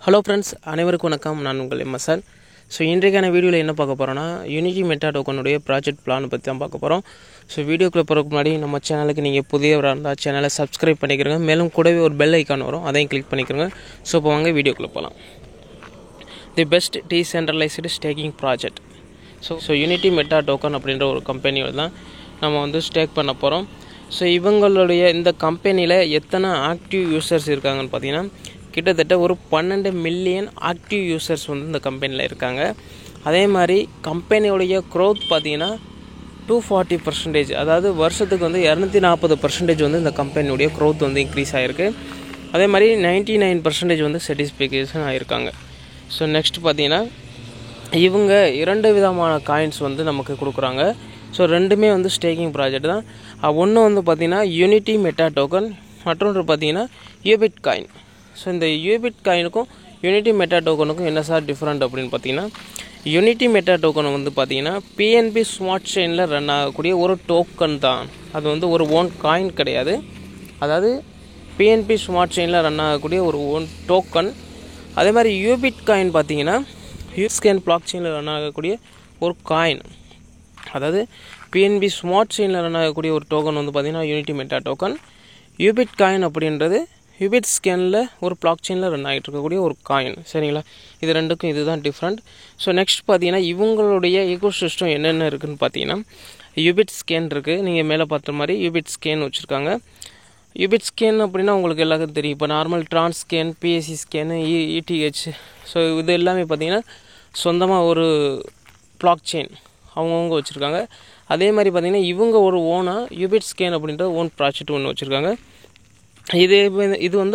Hello friends, அனைவருக்கும் வணக்கம். நான் உங்கள் எம்எஸ்ஆர். ஸோ இன்றைக்கான வீடியோவில் என்ன பார்க்க போகிறோன்னா, யூனிட்டி மெட்டா டோக்கனுடைய ப்ராஜெக்ட் பிளான் பற்றி தான் பார்க்க போகிறோம். ஸோ வீடியோக்குள்ளே போகிறதுக்கு முன்னாடி நம்ம சேனலுக்கு நீங்கள் புதியவராக இருந்தால் சேனலை சப்ஸ்கிரைப் பண்ணிக்கிறங்க. மேலும் கூடவே ஒரு பெல் ஐக்கான் வரும், அதையும் கிளிக் பண்ணிக்கிறங்க. ஸோ இப்போ வாங்க வீடியோக்குள்ளே போகலாம். The best decentralised staking project. So unity meta token அப்படின்ற ஒரு கம்பெனியில் தான் நம்ம ஸ்டேக் பண்ண போகிறோம். ஸோ இவங்களுடைய இந்த கம்பெனியில் எத்தனை ஆக்டிவ் யூசர்ஸ் இருக்காங்கன்னு பார்த்தீங்கன்னா, கிட்டத்தட்ட ஒரு 12 மில்லியன் ஆக்டிவ் யூசர்ஸ் இந்த கம்பெனியில் இருக்காங்க. அதே மாதிரி கம்பெனியோடைய க்ரோத் பார்த்தீங்கன்னா 240%, அதாவது வருஷத்துக்கு 240% இந்த கம்பெனியுடைய க்ரோத் இன்க்ரீஸ் ஆகிருக்கு. அதே மாதிரி 99% சாட்டிஸ்ஃபிகேஷன் ஆகிருக்காங்க. ஸோ நெக்ஸ்ட் பார்த்தீங்கன்னா, இவங்க 2 விதமான காயின்ஸ் நமக்கு கொடுக்குறாங்க. ஸோ ரெண்டுமே ஸ்டேக்கிங் ப்ராஜெக்ட் தான். ஒன்று பார்த்தீங்கன்னா யூனிட்டி மெட்டா டோக்கன், மற்றொன்று பார்த்தீங்கன்னா யூபிட் காயின். ஸோ இந்த யூபிட் காயினுக்கும் யூனிட்டி மெட்டா டோக்கனுக்கும் என்ன சார் டிஃப்ரெண்ட் அப்படின்னு பார்த்தீங்கன்னா, யூனிட்டி மெட்டா டோக்கன் பார்த்தீங்கன்னா பிஎன்பி ஸ்மார்ட் செயினில் ரன் ஆகக்கூடிய ஒரு டோக்கன் தான். அது ஒரு ஓன் காயின் கிடையாது. அதாவது பிஎன்பி ஸ்மார்ட் செயினில் ரன் ஆகக்கூடிய ஒரு ஓன் டோக்கன். அதே மாதிரி யூபிட் காயின் பார்த்தீங்கன்னா யூஸ்கேன் பிளாக் செயினில் ரன் ஆகக்கூடிய ஒரு காயின். அதாவது பிஎன்பி ஸ்மார்ட் செயினில் ரன் ஆகக்கூடிய ஒரு டோக்கன் பார்த்தீங்கன்னா யூனிட்டி மெட்டா டோக்கன். யூபிட் காயின் அப்படின்றது யூபிட் ஸ்கேனில் ஒரு பிளாக் செயினில் ரன் ஆகிட்டு இருக்கக்கூடிய ஒரு காயின். சரிங்களா, இது ரெண்டுக்கும் இதுதான் டிஃப்ரெண்ட். ஸோ நெக்ஸ்ட் பார்த்தீங்கன்னா, இவங்களுடைய ஈகோ சிஸ்டம் என்னென்ன இருக்குதுன்னு பார்த்தீங்கன்னா, யூபிட் ஸ்கேன் இருக்குது. நீங்கள் மேலே பார்த்த மாதிரி யூபிட் ஸ்கேன் வச்சுருக்காங்க. யூபிட் ஸ்கேன் அப்படின்னா உங்களுக்கு எல்லாருக்கும் தெரியும். இப்போ normal trans scan, BSC scan, ETH, so இது எல்லாமே பார்த்தீங்கன்னா சொந்தமாக ஒரு பிளாக் செயின் அவங்கவுங்க வச்சுருக்காங்க. அதே மாதிரி பார்த்தீங்கன்னா இவங்க ஒரு ஓனாக யூபிட் ஸ்கேன் அப்படின்ற ஓன் ப்ராஜெக்ட் ஒன்று வச்சுருக்காங்க. இது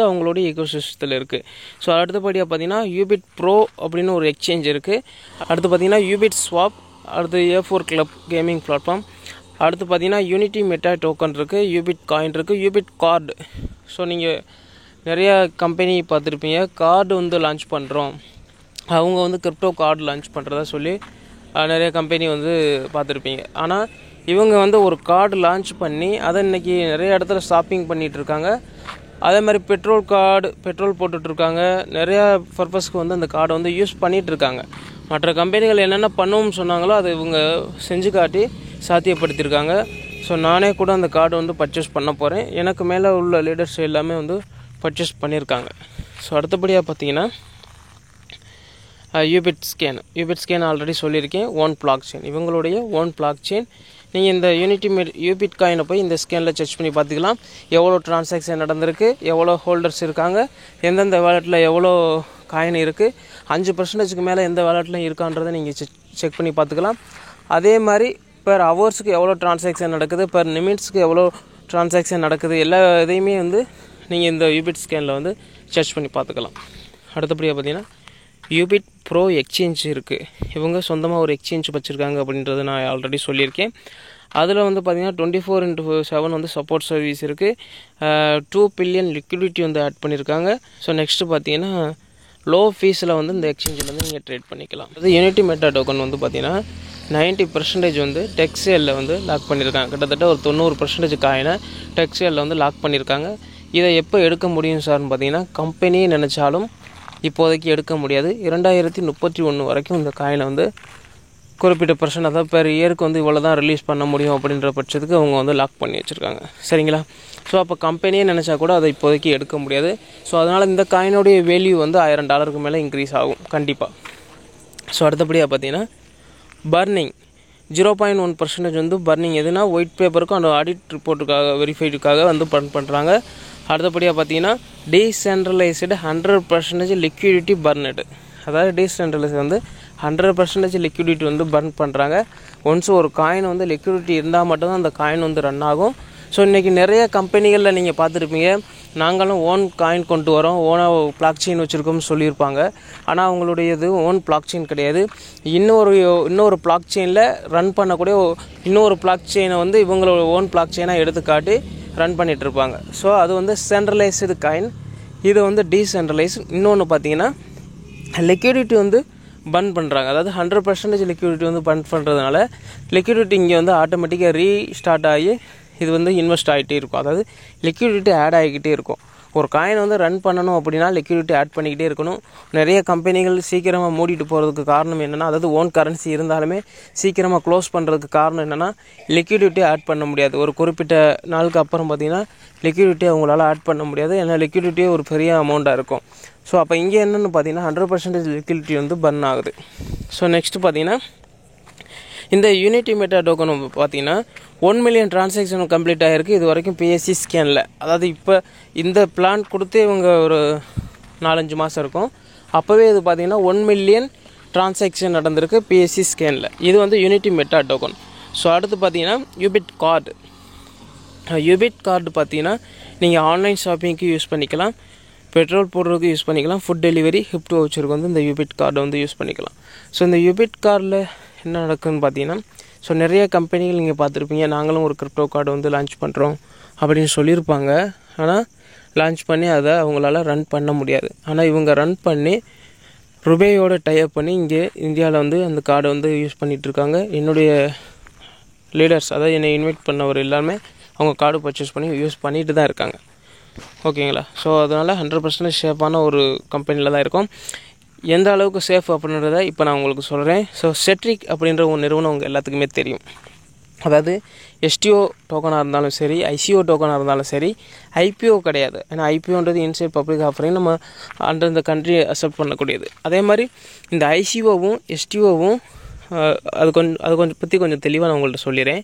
அவங்களுடைய ஈகோ சிஸ்டத்தில் இருக்குது. ஸோ அடுத்தபடியாக பார்த்தீங்கன்னா யூபிட் ப்ரோ அப்படின்னு ஒரு எக்ஸ்சேஞ்ச் இருக்குது. அடுத்து பார்த்தீங்கன்னா யூபிட் ஸ்வாப், அடுத்து A4 கிளப் கேமிங் பிளாட்ஃபார்ம், அடுத்து பார்த்தீங்கன்னா யூனிட்டி மெட்டா டோக்கன் இருக்குது, யூபிட் காயின் இருக்குது, யூபிட் கார்டு. ஸோ நீங்கள் நிறையா கம்பெனி பார்த்துருப்பீங்க, கார்டு லான்ச் பண்ணுறோம், அவங்க கிரிப்டோ கார்டு லான்ச் பண்ணுறதா சொல்லி நிறைய கம்பெனி பார்த்துருப்பீங்க. ஆனால் இவங்க ஒரு கார்டு லான்ச் பண்ணி அதை இன்றைக்கி நிறைய இடத்துல ஷாப்பிங் பண்ணிகிட்டு இருக்காங்க. அதே மாதிரி பெட்ரோல் போட்டுட்ருக்காங்க. நிறையா பர்பஸ்க்கு அந்த கார்டை யூஸ் பண்ணிகிட்ருக்காங்க. மற்ற கம்பெனிகள் என்னென்ன பண்ணுவோம்னு சொன்னாங்களோ அதை இவங்க செஞ்சு காட்டி சாத்தியப்படுத்தியிருக்காங்க. ஸோ நானே கூட அந்த கார்டு பர்ச்சேஸ் பண்ண போகிறேன். எனக்கு மேலே உள்ள லீடர்ஸ் எல்லாமே பர்ச்சேஸ் பண்ணியிருக்காங்க. ஸோ அடுத்தபடியாக பார்த்தீங்கன்னா யூபிட் ஸ்கேன் ஆல்ரெடி சொல்லியிருக்கேன், ஓன் பிளாக் செயின், இவங்களுடைய ஓன் பிளாக் செயின். நீங்கள் இந்த யூபிட் காயினை போய் இந்த ஸ்கேனில் செக் பண்ணி பார்த்துக்கலாம். எவ்வளோ டிரான்சாக்ஷன் நடந்திருக்கு, எவ்வளோ ஹோல்டர்ஸ் இருக்காங்க, எந்தெந்த வேலெட்டில் எவ்வளோ காயின் இருக்குது, 5% மேலே எந்த வேலெட்டில் இருக்கான்றதை நீங்கள் செக் பண்ணி பார்த்துக்கலாம். அதே மாதிரி பெர் ஹவர்ஸுக்கு எவ்வளோ டிரான்சாக்ஷன் நடக்குது, பெர் நிமிட்ஸுக்கு எவ்வளோ டிரான்சாக்ஷன் நடக்குது, எல்லா இதையுமே நீங்கள் இந்த யூபிட் ஸ்கேனில் செக் பண்ணி பார்த்துக்கலாம். அடுத்தபடியாக பார்த்தீங்கன்னா யூபிட் ப்ரோ எக்ஸ்சேஞ்ச் இருக்குது. இவங்க சொந்தமாக ஒரு எக்ஸ்சேஞ்ச் வச்சுருக்காங்க அப்படின்றத நான் ஆல்ரெடி சொல்லியிருக்கேன். அதில் பார்த்தீங்கன்னா 24/7 சப்போர்ட் சர்வீஸ் இருக்குது. 2 பில்லியன் லிக்விடிட்டி ஆட் பண்ணியிருக்காங்க. ஸோ நெக்ஸ்ட்டு பார்த்தீங்கன்னா லோ ஃபீஸில் இந்த எக்ஸ்சேஞ்சில் நீங்கள் ட்ரேட் பண்ணிக்கலாம். அது யூனிட்டி மெட்டா டோக்கன் பார்த்தீங்கன்னா 90% டெக்ஸ்டைலில் லாக் பண்ணியிருக்காங்க. கிட்டத்தட்ட ஒரு 90% காயினை டெக்ஸ்டைலில் லாக் பண்ணியிருக்காங்க. இதை எப்போ எடுக்க முடியும் சார்னு பார்த்தீங்கன்னா, கம்பெனியே நினச்சாலும் இப்போதைக்கு எடுக்க முடியாது. 2031 வரைக்கும் இந்த காயினை குறிப்பிட்ட பர்சன்ட், அதாவது பெர் இயருக்கு இவ்வளோ தான் ரிலீஸ் பண்ண முடியும் அப்படின்ற பட்சத்துக்கு அவங்க லாக் பண்ணி வச்சுருக்காங்க. சரிங்களா, ஸோ அப்போ கம்பெனியே நினச்சா கூட அதை இப்போதைக்கு எடுக்க முடியாது. ஸோ அதனால் இந்த காயினுடைய வேல்யூ $1000 மேலே இன்க்ரீஸ் ஆகும் கண்டிப்பாக. ஸோ அடுத்தபடியாக பார்த்தீங்கன்னா பர்னிங் 0.1% பர்னிங். எதுனா ஒயிட் பேப்பருக்கும் அந்த ஆடிட் ரிப்போர்ட்டுக்காக வெரிஃபைடுக்காக பர்ன் பண்ணுறாங்க. அடுத்தபடியாக பார்த்தீங்கன்னா டீசென்ட்ரலைஸ்டு 100% லிக்விடிட்டி பர்னடு. அதாவது டீசென்ட்ரலைஸ் 100% லிக்விடிட்டி பர்ன் பண்ணுறாங்க. ஒன்ஸ் ஒரு காயின் லிக்விடிட்டி இருந்தால் மட்டும்தான் அந்த காயின் ரன் ஆகும். ஸோ இன்றைக்கி நிறைய கம்பெனிகளில் நீங்கள் பார்த்துருப்பீங்க, நாங்களும் ஓன் காயின் கொண்டு வரோம், ஓனாக பிளாக் செயின் வச்சுருக்கோம்னு சொல்லியிருப்பாங்க. ஆனால் அவங்களுடைய ஓன் பிளாக் செயின் கிடையாது. இன்னொரு பிளாக் செயினில் ரன் பண்ணக்கூடிய இன்னொரு பிளாக் செயினை இவங்களோட ஓன் பிளாக் செயினாக எடுத்து காட்டி ரன் பண்ணிகிட்ருப்பாங்க. ஸோ அது சென்ட்ரலைஸ்டு காயின், இது டீசென்ட்ரலைஸ். இன்னொன்று பார்த்தீங்கன்னா லிக்விடிட்டி பர்ன் பண்ணுறாங்க. அதாவது 100% லிக்விடிட்டி பர்ன் பண்ணுறதுனால லிக்விடிட்டி இங்கே ஆட்டோமேட்டிக்காக ரீஸ்டார்ட் ஆகி இது இன்வெஸ்ட் ஆகிட்டே இருக்கும். அதாவது லிக்விடிட்டி ஆட் ஆகிக்கிட்டே இருக்கும். ஒரு காயின் வந்து ரன் பண்ணணும் அப்படின்னா லிக்விடிட்டி ஆட் பண்ணிக்கிட்டே இருக்கணும். நிறைய கம்பெனிகள் சீக்கிரமாக மூடிட்டு போகிறதுக்கு காரணம் என்னென்னா, அதாவது ஓன் கரன்சி இருந்தாலுமே சீக்கிரமாக க்ளோஸ் பண்ணுறதுக்கு காரணம் என்னென்னா லிக்விடிட்டி ஆட் பண்ண முடியாது. ஒரு குறிப்பிட்ட நாளுக்கு அப்புறம் பார்த்திங்கன்னா லிக்விடிட்டி அவங்களால ஆட் பண்ண முடியாது. ஏன்னா லிக்விடிட்டியே ஒரு பெரிய அமௌண்ட்டாக இருக்கும். ஸோ அப்போ இங்கே என்னென்னு பார்த்தீங்கன்னா 100% லிக்விடிட்டி வந்து பர்ன் ஆகுது. ஸோ நெக்ஸ்ட்டு பார்த்தீங்கன்னா இந்த யூனிட்டி மெட்டா டோக்கன் பார்த்தீங்கன்னா 1 மில்லியன் டிரான்சாக்ஷன் கம்ப்ளீட் ஆகிருக்கு இது வரைக்கும் பிஎஸ்சி ஸ்கேனில். அதாவது இப்போ இந்த பிளான் கொடுத்து இவங்க ஒரு 4-5 மாதம் இருக்கும். அப்போவே இது பார்த்திங்கன்னா 1 மில்லியன் டிரான்சாக்ஷன் நடந்திருக்கு பிஎஸ்சி ஸ்கேனில். இது வந்து யூனிட்டி மெட்டா டோக்கன். ஸோ அடுத்து பார்த்தீங்கன்னா யூபிட் கார்டு. யூபிட் கார்டு பார்த்தீங்கன்னா நீங்கள் ஆன்லைன் ஷாப்பிங்க்கு யூஸ் பண்ணிக்கலாம், பெட்ரோல் போடுறதுக்கு யூஸ் பண்ணிக்கலாம், ஃபுட் டெலிவரி, கிஃப்ட் வவுச்சருக்கு வந்து இந்த யூபிட் கார்டை வந்து யூஸ் பண்ணிக்கலாம். ஸோ இந்த யூபிட் கார்டில் என்ன நடக்குதுன்னு பார்த்தீங்கன்னா, ஸோ நிறைய கம்பெனிகள் நீங்கள் பார்த்துருப்பீங்க, நாங்களும் ஒரு கிரிப்டோ கார்டு வந்து லான்ச் பண்ணுறோம் அப்படின்னு சொல்லியிருப்பாங்க. ஆனால் லான்ச் பண்ணி அதை அவங்களால ரன் பண்ண முடியாது. ஆனால் இவங்க ரன் பண்ணி ருபேயோட டைப் பண்ணி இங்கே இந்தியாவில் வந்து அந்த கார்டை வந்து யூஸ் பண்ணிகிட்ருக்காங்க. என்னுடைய லீடர்ஸ், அதாவது என்னை இன்வைட் பண்ணவர் எல்லாருமே அவங்க கார்டு பர்ச்சேஸ் பண்ணி யூஸ் பண்ணிட்டு தான் இருக்காங்க. ஓகேங்களா? ஸோ அதனால் 100% சேஃபான ஒரு கம்பெனியில் தான் இருக்கும். எந்த அளவுக்கு சேஃப் அப்படின்றத இப்போ நான் உங்களுக்கு சொல்கிறேன். ஸோ செட்ரிக் அப்படின்ற ஒரு நிறுவனம் உங்கள் எல்லாத்துக்குமே தெரியும். அதாவது எஸ்டிஓ டோக்கனாக இருந்தாலும் சரி, ஐசிஓ டோக்கனாக இருந்தாலும் சரி, ஐபிஓ கிடையாது. ஏன்னா ஐபிஓன்றது இன்சைட் பப்ளிக் ஆஃபரிங், நம்ம அண்டர் இந்த கண்ட்ரியை அக்செப்ட் பண்ணக்கூடியது. அதே மாதிரி இந்த ஐசிஓவும் எஸ்டிஓவும் அது கொஞ்சம் பற்றி கொஞ்சம் தெளிவாக நான் உங்கள்கிட்ட சொல்லிடுறேன்.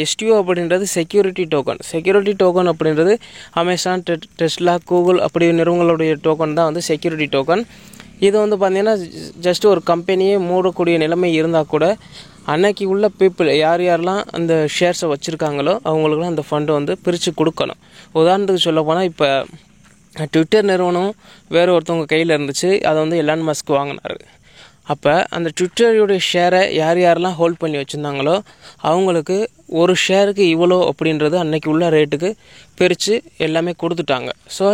எஸ்டிஓ அப்படின்றது செக்யூரிட்டி டோக்கன். செக்யூரிட்டி டோக்கன் அப்படின்றது அமேசான், டெஸ்லா, கூகுள் அப்படி நிறுவனங்களுடைய டோக்கன் தான் வந்து செக்யூரிட்டி டோக்கன். இது வந்து பார்த்திங்கன்னா ஜஸ்ட் ஒரு கம்பெனியே மூடக்கூடிய நிலைமை இருந்தால் கூட அன்னைக்கு உள்ள பீப்புள் யாரெல்லாம் அந்த ஷேர்ஸை வச்சுருக்காங்களோ அவங்களுக்குலாம் அந்த ஃபண்டை வந்து பிரித்து கொடுக்கணும். உதாரணத்துக்கு சொல்ல போனால் இப்போ ட்விட்டர் நிறுவனம் வேறு ஒருத்தவங்க கையில் இருந்துச்சு, அதை வந்து எலான் மஸ்க் வாங்கினார். அப்போ அந்த ட்விட்டருடைய ஷேரை யாரெல்லாம் ஹோல்ட் பண்ணி வச்சுருந்தாங்களோ அவங்களுக்கு ஒரு ஷேருக்கு இவ்வளோ அப்படின்றது அன்னைக்கு உள்ள ரேட்டுக்கு பிரித்து எல்லாமே கொடுத்துட்டாங்க. ஸோ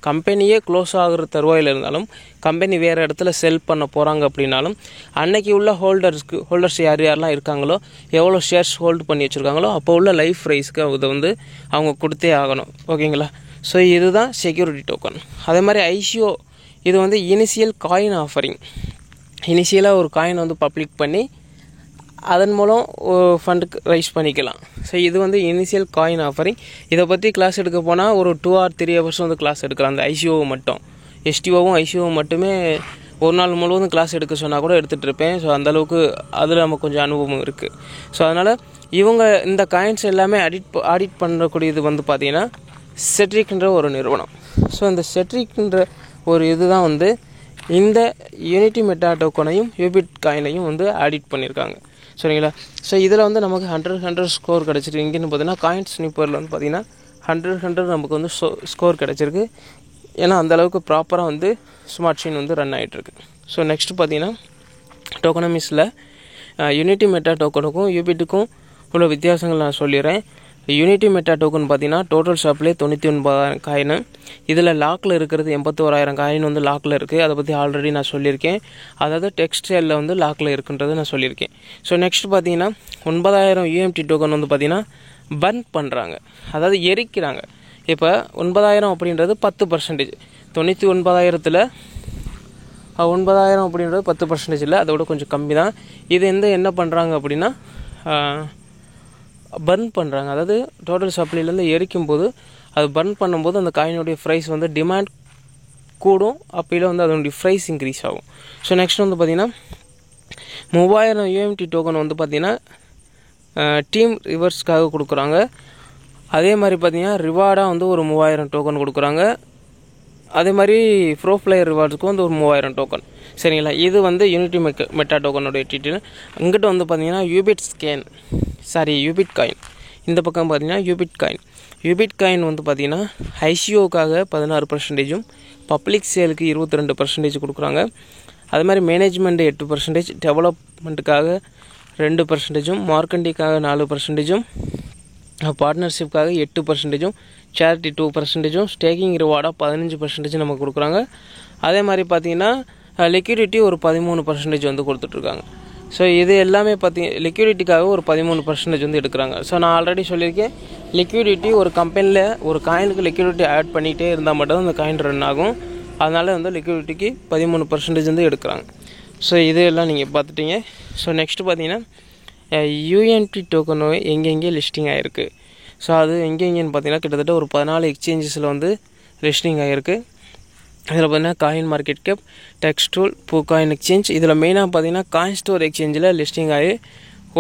கம்பெனியே க்ளோஸ் ஆகிற தருவாயில் இருந்தாலும், கம்பெனி வேறு இடத்துல செல் பண்ண போகிறாங்க அப்படின்னாலும், அன்னைக்கு உள்ள ஹோல்டர்ஸ் யாரெல்லாம் இருக்காங்களோ, எவ்வளோ ஷேர்ஸ் ஹோல்டு பண்ணி வச்சுருக்காங்களோ அப்போ உள்ள லைஃப் ப்ரைஸ்க்கு அதை வந்து அவங்க கொடுத்தே ஆகணும். ஓகேங்களா? ஸோ இதுதான் செக்யூரிட்டி டோக்கன். அதே மாதிரி ஐசிஓ, இது வந்து இனிஷியல் காயின் ஆஃபரிங். இனிஷியலாக ஒரு காயின் வந்து பப்ளிக் பண்ணி அதன் மூலம் ஃபண்டுக்கு ரைஸ் பண்ணிக்கலாம். ஸோ இது வந்து இனிஷியல் காயின் ஆஃபரிங். இதை பற்றி கிளாஸ் எடுக்க போனால் ஒரு 2 or 3 hours வந்து கிளாஸ் எடுக்கலாம். அந்த ஐசிஓவை மட்டும், எஸ்டிஓவும் ஐசிஓவும் மட்டுமே ஒரு நாள் முழுவதும் கிளாஸ் எடுக்க சொன்னால் கூட எடுத்துகிட்டு இருப்பேன். ஸோ அந்தளவுக்கு அதில் நமக்கு கொஞ்சம் அனுபவம் இருக்குது. ஸோ அதனால் இவங்க இந்த காயின்ஸ் எல்லாமே ஆடிட் பண்ணக்கூடியது வந்து பார்த்திங்கன்னா செட்ரிக்ன்ற ஒரு நிறுவனம். ஸோ இந்த செட்ரிக்ன்ற ஒரு இதுதான் வந்து இந்த யூனிட்டி மெட்டா டோக்கனையும் யூபிட் காயினையும் வந்து ஆடிட் பண்ணியிருக்காங்க. சரிங்களா? ஸோ இதில் வந்து நமக்கு 100 ஸ்கோர் கிடச்சிருக்கு. இங்கேன்னு பார்த்தீங்கன்னா காயின்ஸ் ஸ்னிப்பரில் வந்து பார்த்திங்கன்னா 100 நமக்கு வந்து ஸ்கோர் கிடச்சிருக்கு. ஏன்னா அந்தளவுக்கு ப்ராப்பராக வந்து ஸ்மார்ட் செயின் வந்து ரன் ஆகிட்டுருக்கு. ஸோ நெக்ஸ்ட்டு பார்த்திங்கன்னா டோக்கனமிஸில் யூனிட்டி மெட்டா டோக்கனுக்கும் யூபிட்டுக்கும் உள்ள வித்தியாசங்கள் நான் சொல்லிடுறேன். யூனிட்டி மெட்டா டோக்கன் பார்த்தீங்கன்னா டோட்டல் ஷாப்லேயே 99,000 காயின். இதில் லாக்கில் இருக்கிறது 81,000 காயின் வந்து லாக்கில் இருக்குது. அதை பற்றி ஆல்ரெடி நான் சொல்லியிருக்கேன். அதாவது டெக்ஸ்டைலில் வந்து லாக்கில் இருக்குன்றது நான் சொல்லியிருக்கேன். ஸோ நெக்ஸ்ட் பார்த்தீங்கன்னா 9,000 யூஎம்டி டோக்கன் வந்து பார்த்திங்கன்னா பர்ன் பண்ணுறாங்க, அதாவது எரிக்கிறாங்க. இப்போ 9,000 அப்படின்றது 10%. 99,000ல் 9,000 அப்படின்றது 10% இல்லை, அதோட கொஞ்சம் கம்மி தான். இது என்ன பண்ணுறாங்க அப்படின்னா பர்ன் பண்ணுறாங்க. அதாவது டோட்டல் சப்ளைலேருந்து எரிக்கும்போது அது பர்ன் பண்ணும்போது அந்த காயினுடைய ப்ரைஸ் வந்து டிமாண்ட் கூடும், அப்போயில் வந்து அதனுடைய ப்ரைஸ் இன்க்ரீஸ் ஆகும். ஸோ நெக்ஸ்ட் வந்து பார்த்திங்கன்னா 3,000 யூஎம்டி டோக்கன் வந்து பார்த்திங்கன்னா டீம் ரிவர்ஸ்க்காக கொடுக்குறாங்க. அதே மாதிரி பார்த்திங்கன்னா ரிவார்டாக வந்து ஒரு 3,000 டோக்கன் கொடுக்குறாங்க. அதே மாதிரி ப்ரோ பிளேயர் ரிவார்ட்ஸுக்கும் வந்து ஒரு 3,000 டோக்கன். சரிங்களா? இது வந்து யூனிட்டி மெட்டா டோக்கனுடைய டீட்டெயில். இங்கிட்ட வந்து பார்த்திங்கன்னா யூபிட் காயின். இந்த பக்கம் பார்த்திங்கன்னா யூபிட் காயின் வந்து பார்த்திங்கன்னா ஐசிஓக்காக 16%, பப்ளிக் சேலுக்கு 22% கொடுக்குறாங்க. அது மாதிரி மேனேஜ்மெண்ட் 8%, டெவலப்மெண்ட்டுக்காக 2%, மார்க்கெண்டிங்காக 4%, பார்ட்னர்ஷிப்காக 8%, சேரிட்டி 2%, ஸ்டேக்கிங் ரிவார்டாக 15% நமக்கு கொடுக்குறாங்க. அதே மாதிரி பார்த்திங்கன்னா லிக்விடிட்டி ஒரு 13% வந்து கொடுத்துட்ருக்காங்க. ஸோ இது எல்லாமே லிக்விடிட்டிக்காக ஒரு 13% வந்து எடுக்கிறாங்க. ஸோ நான் ஆல்ரெடி சொல்லியிருக்கேன், லிக்விடிட்டி ஒரு கம்பெனியில் ஒரு காயினுக்கு லிக்விடிட்டி ஆட் பண்ணிகிட்டே இருந்தால் மட்டும் அந்த காயின் ரன் ஆகும். அதனால் வந்து லிக்விடிட்டிக்கு 13% வந்து எடுக்கிறாங்க. ஸோ இது எல்லாம் நீங்கள் பார்த்துட்டீங்க. ஸோ நெக்ஸ்ட்டு பார்த்தீங்கன்னா யூஎன்டி டோக்கன் எங்கெங்கே லிஸ்டிங் ஆகிருக்கு. ஸோ அது எங்கெங்கேன்னு பார்த்தீங்கன்னா கிட்டத்தட்ட ஒரு 14 எக்ஸ்சேஞ்சஸில் வந்து லிஸ்டிங் ஆகிருக்கு. இதில் பார்த்தீங்கன்னா காயின் மார்க்கெட் கேப், டெக்ஸ்டூல், பூகாயின் எக்ஸ்சேஞ்ச். இதில் மெயினாக பார்த்தீங்கன்னா காயின் ஸ்டோர் எக்ஸ்சேஞ்சில் லிஸ்டிங் ஆகி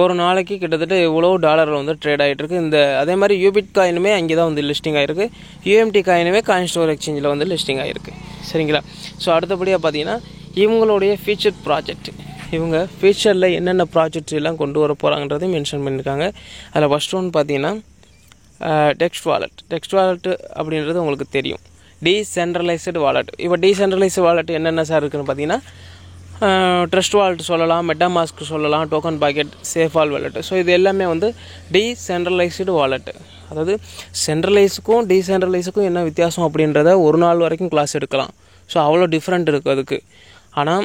ஒரு நாளைக்கு கிட்டத்தட்ட எவ்வளோ டாலரில் வந்து ட்ரேட் ஆகிட்டு இருக்குது. அதே மாதிரி யூபிட் காயினுமே அங்கே தான் வந்து லிஸ்டிங் ஆகிருக்கு. யூஎம்டி காயினுமே காயின் ஸ்டோர் எக்ஸ்சேஞ்சில் வந்து லிஸ்டிங் ஆகிருக்கு. சரிங்களா? ஸோ அடுத்தபடியாக பார்த்தீங்கன்னா இவங்களுடைய ஃபியூச்சர் ப்ராஜெக்ட், இவங்க ஃபியூச்சரில் என்னென்ன ப்ராஜெக்ட்ஸ் எல்லாம் கொண்டு வர போகிறாங்கன்றதையும் மென்ஷன் பண்ணியிருக்காங்க. அதில் ஃபஸ்ட் ஒன் பார்த்தீங்கன்னா டெக்ஸ்ட் வாலெட். டெக்ஸ்ட் வாலெட் அப்படின்றது உங்களுக்கு தெரியும், டீசென்ட்ரலைஸ்டு வாலெட். இப்போ டீசென்ட்ரலைஸ்டு வாலெட் என்னென்ன சார் இருக்குதுன்னு பார்த்தீங்கன்னா ட்ரஸ்ட் வாலெட் சொல்லலாம், மெட்டாமாஸ்க் சொல்லலாம், token packet, Safal wallet. So இது எல்லாமே வந்து டீசென்ட்ரலைஸ்டு வாலெட். அதாவது சென்ட்ரலைஸுக்கும் டீசென்ட்ரலைஸுக்கும் என்ன வித்தியாசம் அப்படின்றத ஒரு நாள் வரைக்கும் கிளாஸ் எடுக்கலாம். ஸோ அவ்வளோ டிஃப்ரெண்ட் இருக்குது அதுக்கு. ஆனால்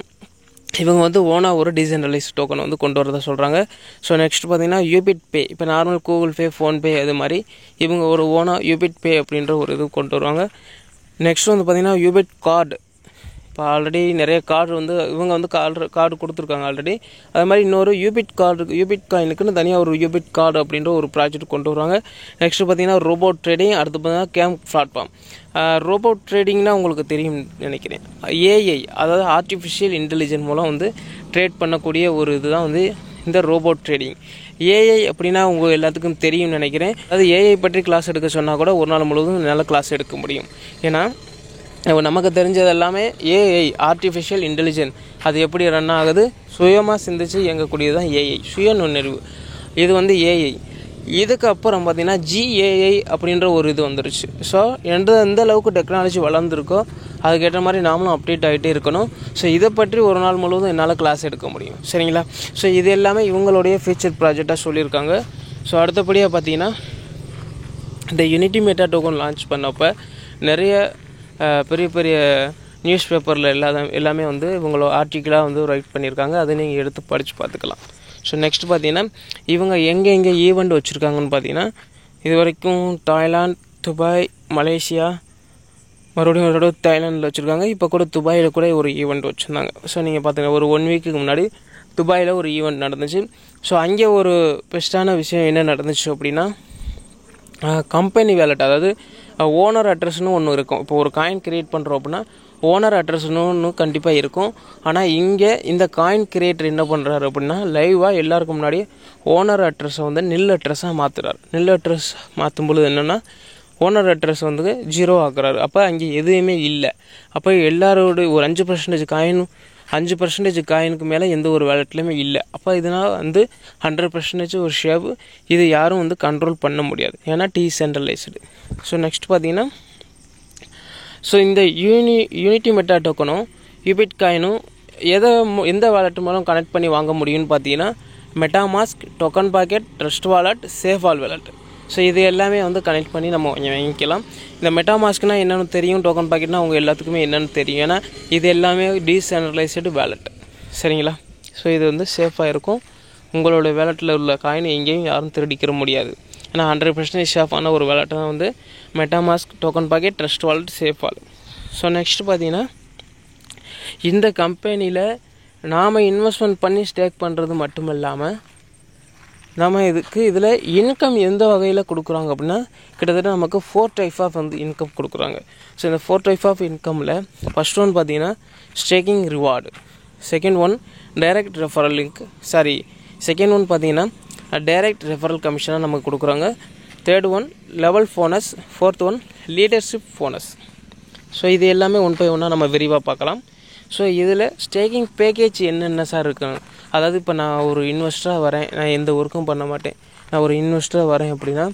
இவங்க வந்து ஓனாக ஒரு டீசென்ட்ரலைஸ் டோக்கன் வந்து கொண்டு வரதா சொல்கிறாங்க. ஸோ நெக்ஸ்ட் பார்த்தீங்கன்னா யூபிட் பே. இப்போ நார்மல் கூகுள் பே, ஃபோன்பே அது மாதிரி இவங்க ஒரு ஓனாக யூபிட் பே அப்படின்ற ஒரு இது கொண்டு வருவாங்க. நெக்ஸ்ட் வந்து பார்த்திங்கன்னா யூபிட் கார்டு. இப்போ ஆல்ரெடி நிறைய கார்டு வந்து இவங்க வந்து கார்டு கொடுத்துருக்காங்க ஆல்ரெடி. அது மாதிரி இன்னொரு யூபிட் காயினுக்குன்னு தனியாக ஒரு யூபிட் கார்டு அப்படின்ற ஒரு ப்ராஜெக்ட் கொண்டு வருவாங்க. நெக்ஸ்ட்டு பார்த்தீங்கன்னா ரோபோட் ட்ரேடிங். அடுத்து பார்த்தீங்கன்னா கேம் பிளாட்ஃபார்ம். ரோபோட் ட்ரேடிங்னா உங்களுக்கு தெரியும் நினைக்கிறேன். ஏஐ, அதாவது ஆர்டிஃபிஷியல் இன்டெலிஜென்ஸ் மூலம் வந்து ட்ரேட் பண்ணக்கூடிய ஒரு இதுதான் வந்து இந்த ரோபோட் ட்ரேடிங். ஏஐ அப்படின்னா உங்கள் எல்லாத்துக்கும் தெரியும்னு நினைக்கிறேன். அதாவது ஏஐ பற்றி கிளாஸ் எடுக்க சொன்னால் கூட ஒரு நாள் முழுவதும் நல்ல கிளாஸ் எடுக்க முடியும். ஏன்னா நமக்கு தெரிஞ்சது எல்லாமே ஏஐ, ஆர்டிஃபிஷியல் இன்டெலிஜென்ஸ். அது எப்படி ரன் ஆகுது, சுயமாக சிந்திச்சு இயங்கக்கூடியது தான் ஏஐ, சுய நுண்ணறிவு. இது வந்து ஏஐ. இதுக்கப்புறம் பார்த்திங்கன்னா ஜிஏஐ அப்படின்ற ஒரு இது வந்துருச்சு. ஸோ எந்த அளவுக்கு டெக்னாலஜி வளர்ந்துருக்கோ அதுக்கேற்ற மாதிரி நாமளும் அப்டேட் ஆகிட்டே இருக்கணும். ஸோ இதை பற்றி ஒரு நாள் முழுவதும் என்னால் கிளாஸ் எடுக்க முடியும். சரிங்களா? ஸோ இது எல்லாமே இவங்களுடைய ஃபியூச்சர் ப்ராஜெக்டாக சொல்லியிருக்காங்க. ஸோ அடுத்தபடியாக பார்த்தீங்கன்னா இந்த யூனிட்டி மெட்டா டோக்கன் லான்ச் பண்ணப்போ நிறைய பெரிய பெரிய நியூஸ் பேப்பரில் எல்லாமே வந்து இவங்களோட ஆர்டிக்கலாக வந்து ரைட் பண்ணியிருக்காங்க. அதை நீங்கள் எடுத்து படித்து பார்த்துக்கலாம். ஸோ நெக்ஸ்ட் பார்த்தீங்கன்னா இவங்க எங்கே ஈவெண்ட் வச்சுருக்காங்கன்னு பார்த்தீங்கன்னா இது வரைக்கும் தாய்லாந்து, துபாய், மலேசியா, மறுபடியும் தாய்லாண்டில் வச்சுருக்காங்க. இப்போ கூட துபாயில் கூட ஒரு ஈவெண்ட் வச்சுருந்தாங்க. ஸோ நீங்கள் பார்த்தீங்கன்னா ஒரு 1 வீக்குக்கு முன்னாடி துபாயில் ஒரு ஈவெண்ட் நடந்துச்சு. ஸோ அங்கே ஒரு பெஸ்ட்டான விஷயம் என்ன நடந்துச்சு அப்படின்னா கம்பெனி வேலட், அதாவது ஓனர் அட்ரஸ்னு ஒன்று இருக்கும். இப்போ ஒரு காயின் கிரியேட் பண்ணுறோம் அப்படின்னா ஓனர் அட்ரஸ்னு ஒன்று கண்டிப்பாக இருக்கும். ஆனால் இங்கே இந்த காயின் கிரியேட்டர் என்ன பண்ணுறாரு அப்படின்னா லைவாக எல்லாருக்கும் முன்னாடி ஓனர் அட்ரஸை வந்து நில் அட்ரஸாக மாற்றுறாரு. நில் அட்ரஸ் மாற்றும் பொழுது என்னென்னா ஓனர் அட்ரஸ் வந்து 0 ஆக்குறாரு. அப்போ அங்கே எதுவுமே இல்லை. அப்போ எல்லாரோட ஒரு 5% காயினுக்கு மேலே எந்த ஒரு வேலட்லையுமே இல்லை. அப்போ இதனால் வந்து 100% ஒரு ஷேப் இது யாரும் வந்து கண்ட்ரோல் பண்ண முடியாது. ஏன்னா டீசென்ட்ரலைஸ்டு. ஸோ நெக்ஸ்ட் பார்த்தீங்கன்னா ஸோ இந்த யூனிட்டி மெட்டா டோக்கனும் யூபிட் காயினும் எந்த வாலெட் மூலம் கனெக்ட் பண்ணி வாங்க முடியும்னு பார்த்தீங்கன்னா MetaMask, token pocket, trust wallet, SafePal wallet. So இது எல்லாமே வந்து கனெக்ட் பண்ணி நம்ம வாங்கிக்கலாம். இந்த மெட்டாமாஸ்க்னால் என்னென்னு தெரியும், டோக்கன் பாக்கெட்னா அவங்க எல்லாத்துக்குமே என்னென்னு தெரியும். ஏன்னா இது எல்லாமே டீசென்ட்ரலைஸ்டு வேலெட். சரிங்களா? ஸோ இது வந்து சேஃபாக இருக்கும். உங்களோட வேலெட்டில் உள்ள காயின் எங்கேயும் யாரும் திருடிக்கிற முடியாது. ஏன்னா 100% சேஃபான ஒரு வேலெட் தான் வந்து MetaMask, token pocket, trust wallet, safe wallet. So next பார்த்தீங்கன்னா இந்த கம்பெனியில் நாம் இன்வெஸ்ட்மெண்ட் பண்ணி ஸ்டேக் பண்ணுறது மட்டும் இல்லாமல் நம்ம இதில் இன்கம் எந்த வகையில் கொடுக்குறாங்க அப்படின்னா கிட்டத்தட்ட நமக்கு 4 டைப் ஆஃப் வந்து இன்கம் கொடுக்குறாங்க. ஸோ இந்த 4 டைப் ஆஃப் இன்கமில் ஃபஸ்ட் ஒன் பார்த்தீங்கன்னா staking reward, second one direct referral second one பார்த்தீங்கன்னா டைரக்ட் ரெஃபரல் கமிஷனாக நமக்கு கொடுக்குறாங்க. Third one level bonus, fourth one leadership bonus. So இது எல்லாமே ஒன் பை ஒன்னாக நம்ம விரிவாக பார்க்கலாம். ஸோ இதில் ஸ்டேக்கிங் பேக்கேஜ் என்னென்ன சார் இருக்குன்னு, அதாவது இப்போ நான் ஒரு இன்வெஸ்டராக வரேன், நான் எந்த ஒர்க்கும் பண்ண மாட்டேன், நான் ஒரு இன்வெஸ்டராக வரேன் அப்படின்னா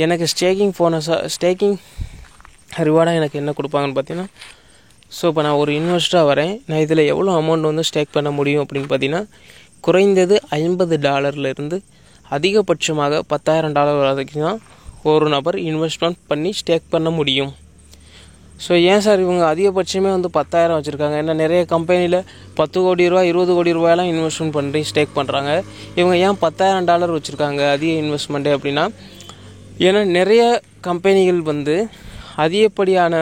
எனக்கு ஸ்டேக்கிங் ரிவார்டாக எனக்கு என்ன கொடுப்பாங்கன்னு பார்த்தீங்கன்னா ஸோ இப்போ நான் ஒரு இன்வெஸ்டராக வரேன், நான் இதில் எவ்வளோ அமௌண்ட் வந்து ஸ்டேக் பண்ண முடியும் அப்படின்னு பார்த்தீங்கன்னா குறைந்தது $50 அதிகபட்சமாக $10,000 வரைக்கும் தான் ஒரு நபர் இன்வெஸ்ட்மெண்ட் பண்ணி ஸ்டேக் பண்ண முடியும். ஸோ ஏன் சார் இவங்க அதிகபட்சமே வந்து 10,000 வச்சுருக்காங்க? ஏன்னா நிறைய கம்பெனியில் 10 கோடி ரூபா 20 கோடி ரூபாயெல்லாம் இன்வெஸ்ட்மெண்ட் பண்ணி ஸ்டேக் பண்ணுறாங்க. இவங்க ஏன் $10,000 வச்சுருக்காங்க அதிக இன்வெஸ்ட்மெண்ட்டு அப்படின்னா, ஏன்னா நிறைய கம்பெனிகள் வந்து அதிகப்படியான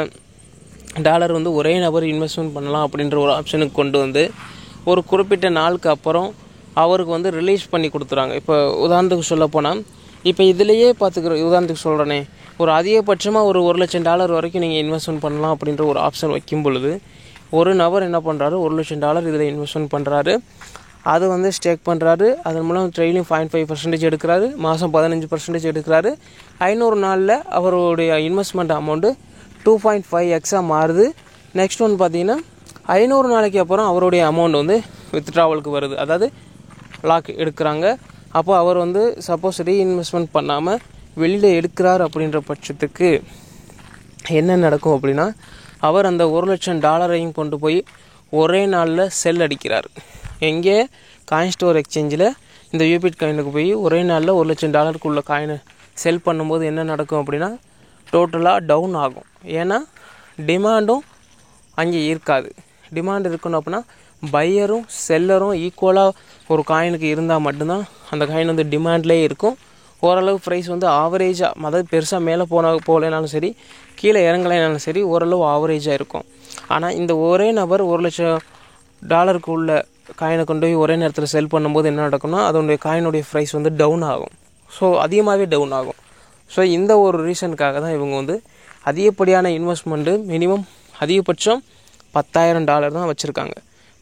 டாலர் வந்து ஒரே நபர் இன்வெஸ்ட்மெண்ட் பண்ணலாம் அப்படின்ற ஒரு ஆப்ஷனுக்கு கொண்டு வந்து ஒரு குறிப்பிட்ட நாளுக்கு அப்புறம் அவருக்கு வந்து ரிலீஸ் பண்ணி கொடுத்துறாங்க. இப்போ உதாரணத்துக்கு சொல்ல போனால், இப்போ இதிலேயே பார்த்துக்கிற உதாரணத்துக்கு சொல்கிறேனே, ஒரு அதிகபட்சமாக ஒரு $1,00,000 வரைக்கும் நீங்கள் இன்வெஸ்ட்மெண்ட் பண்ணலாம் அப்படின்ற ஒரு ஆப்ஷன் வைக்கும் பொழுது ஒரு நபர் என்ன பண்ணுறாரு, $1,00,000 இதில் இன்வெஸ்ட்மெண்ட் பண்ணுறாரு. அது வந்து ஸ்டேக் பண்ணுறாரு. அதன் மூலம் ட்ரெயிலிங் 0.5% எடுக்கிறாரு. மாதம் 15% எடுக்கிறாரு. 500 நாளில் அவருடைய இன்வெஸ்ட்மெண்ட் அமௌண்ட்டு 2.5x மாறுது. நெக்ஸ்ட் ஒன்று பார்த்தீங்கன்னா 500 நாளைக்கு அப்புறம் அவருடைய அமௌண்ட் வந்து வித்ட்ராவலுக்கு வருது. அதாவது லாக் எடுக்கிறாங்க. அப்போ அவர் வந்து சப்போஸ் ரீஇன்வெஸ்ட்மெண்ட் பண்ணாமல் வெளியில் எடுக்கிறார் அப்படின்ற பட்சத்துக்கு என்ன நடக்கும் அப்படின்னா, அவர் அந்த $1,00,000 கொண்டு போய் ஒரே நாளில் செல் அடிக்கிறார். எங்கே? காயின் ஸ்டோர் எக்ஸ்சேஞ்சில் இந்த யூபிட் காயினுக்கு போய் ஒரே நாளில் $1,00,000 காயினை செல் பண்ணும்போது என்ன நடக்கும் அப்படின்னா, டோட்டலாக டவுன் ஆகும். ஏன்னா டிமாண்டும் அங்கே இருக்காது. டிமாண்ட் இருக்கணும் அப்படின்னா பையரும் செல்லரும் ஈக்குவலாக ஒரு காயினுக்கு இருந்தால் மட்டும்தான் அந்த காயின் வந்து டிமாண்ட்லேயே இருக்கும். ஓரளவு ப்ரைஸ் வந்து ஆவரேஜாக, அதாவது பெருசாக மேலே போகலைனாலும் சரி, கீழே இறங்கலைனாலும் சரி, ஓரளவு ஆவரேஜாக இருக்கும். ஆனால் இந்த ஒரே நபர் $1,00,000 உள்ள காயினை கொண்டு போய் ஒரே நேரத்தில் செல் பண்ணும்போது என்ன நடக்கும்னா, அதனுடைய காயினுடைய ப்ரைஸ் வந்து டவுன் ஆகும். ஸோ அதிகமாகவே டவுன் ஆகும். ஸோ இந்த ஒரு ரீசனுக்காக தான் இவங்க வந்து அதிகப்படியான இன்வெஸ்ட்மெண்ட்டு மினிமம் அதிகபட்சம் $10,000 தான் வச்சுருக்காங்க.